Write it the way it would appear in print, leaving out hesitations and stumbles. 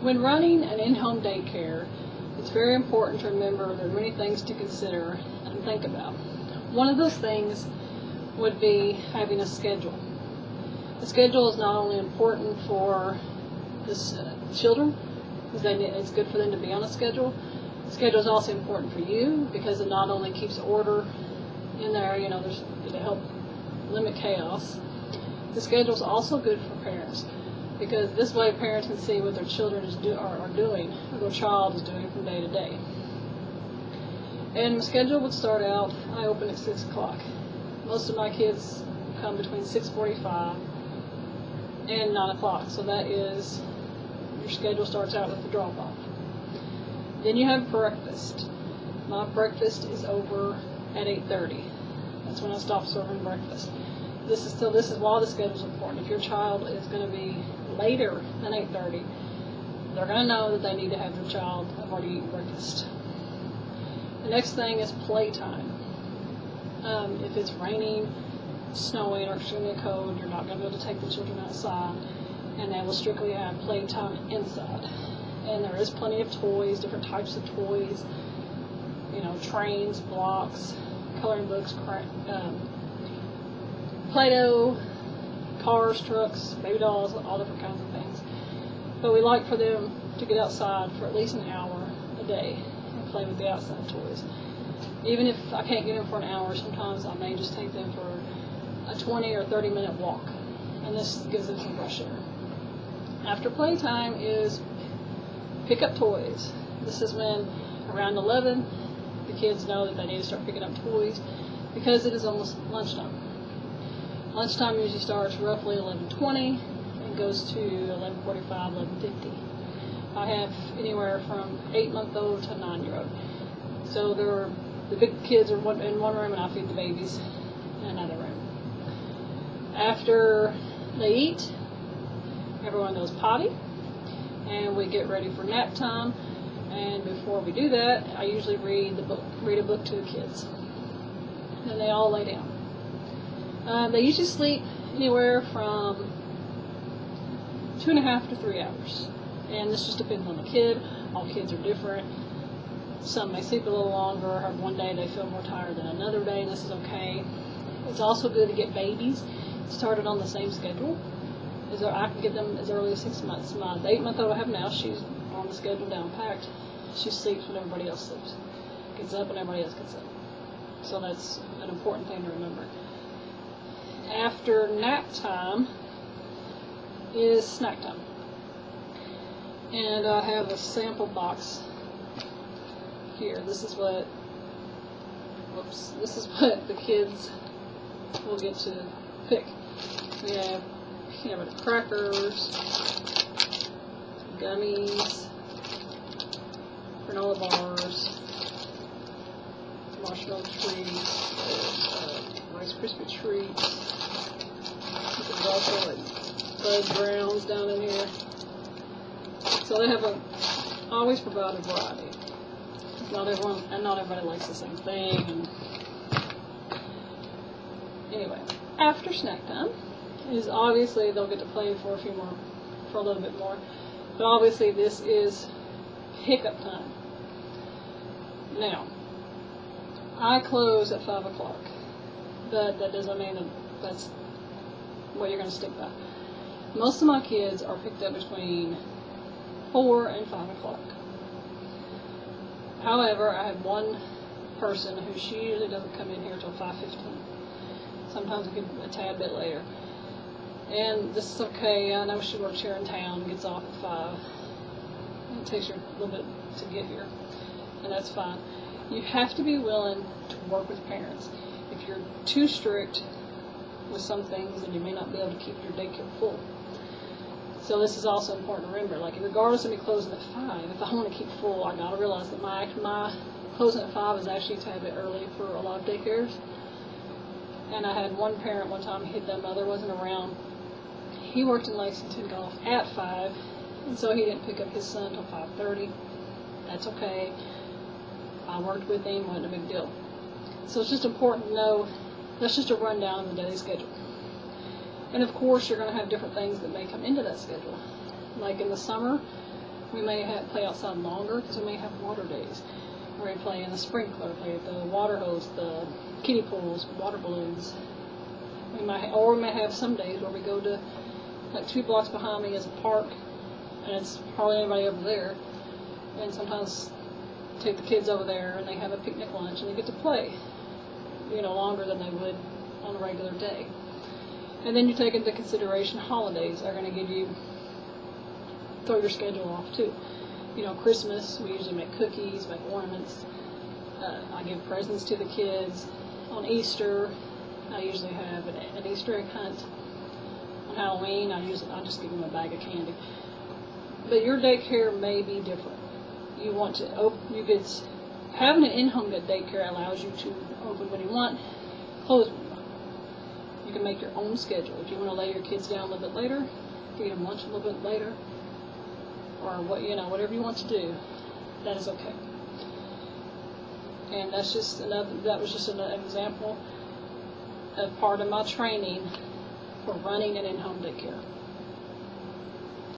When running an in-home daycare, it's very important to remember there are many things to consider and think about. One of those things would be having a schedule. The schedule is not only important for the children, because it's good for them to be on a schedule. The schedule is also important for you because it not only keeps order in there, to help limit chaos. The schedule is also good for parents because this way parents can see what their children are doing, or their child is doing from day to day. And the schedule would start out, I open at 6 o'clock. Most of my kids come between 6:45 and 9 o'clock, so that is, your schedule starts out with the drop-off. Then you have breakfast. My breakfast is over at 8:30. That's when I stop serving breakfast. This is why the schedule is important. If your child is going to be later than 8:30, they're going to know that they need to have their child have already eaten breakfast. The next thing is playtime. If it's raining, snowing, or extremely cold, you're not going to be able to take the children outside, and they will strictly have playtime inside. And there is plenty of toys, different types of toys, trains, blocks, coloring books, Play-Doh, cars, trucks, baby dolls, all different kinds of things. But we like for them to get outside for at least an hour a day and play with the outside toys. Even if I can't get them for an hour, sometimes I may just take them for a 20 or 30-minute walk. And this gives them some fresh air. After playtime is pick up toys. This is when around 11 the kids know that they need to start picking up toys because it is almost lunchtime. Lunchtime usually starts roughly 11:20 and goes to 11:45, 11:50. I have anywhere from 8-month-old to 9-year-old. So the big kids are in one room and I feed the babies in another room. After they eat, everyone goes potty and we get ready for nap time. And before we do that, I usually read a book to the kids. Then they all lay down. They usually sleep anywhere from 2.5 to 3 hours. And this just depends on the kid. All kids are different. Some may sleep a little longer, or one day they feel more tired than another day, and this is okay. It's also good to get babies started on the same schedule. I can get them as early as 6 months. My 8-month-old I have now, she's on the schedule down packed. She sleeps when everybody else sleeps. Gets up when everybody else gets up. So that's an important thing to remember. After nap time is snack time. And I have a sample box here. This is what the kids will get to pick. We have crackers, gummies, granola bars, marshmallow treats, Rice Krispie treats. There's also Bud Browns down in here. So they have always provide a variety. Not everybody likes the same thing. And anyway, after snack time is obviously they'll get to play for a little bit more. But obviously this is pickup time. Now, I close at 5 o'clock, but that doesn't mean that that's what you're going to stick by. Most of my kids are picked up between 4 and 5 o'clock. However, I have one person who she usually doesn't come in here until 5:15. Sometimes it could be a tad bit later. And this is okay. I know she works here in town and gets off at 5. It takes her a little bit to get here, and that's fine. You have to be willing to work with parents. If you're too strict with some things, then you may not be able to keep your daycare full. So this is also important to remember. Like, regardless of me closing at 5, if I want to keep full, I gotta realize that my closing at 5 is actually a tad bit early for a lot of daycares. And I had one parent one time, their mother wasn't around. He worked in Lexington Golf at 5, and so he didn't pick up his son until 5:30. That's okay. I worked with him, wasn't a big deal. So it's just important to know, that's just a rundown of the daily schedule. And of course, you're going to have different things that may come into that schedule. Like in the summer, We may play outside longer because we may have water days. We're going to play in the sprinkler, play at the water hose, the kiddie pools, water balloons. We may have some days where we go to, like 2 blocks behind me is a park, and it's hardly anybody over there. And sometimes take the kids over there and they have a picnic lunch and they get to play, longer than they would on a regular day. And then you take into consideration holidays are going to give you, throw your schedule off too. Christmas, we usually make cookies, make ornaments. I give presents to the kids. On Easter, I usually have an Easter egg hunt. On Halloween, I just give them a bag of candy. But your daycare may be different. You want to having an in-home daycare allows you to open when you want, close when you want. You can make your own schedule. If you want to lay your kids down a little bit later, feed them lunch a little bit later, or whatever you want to do, that is okay. And that was just an example of part of my training for running an in-home daycare.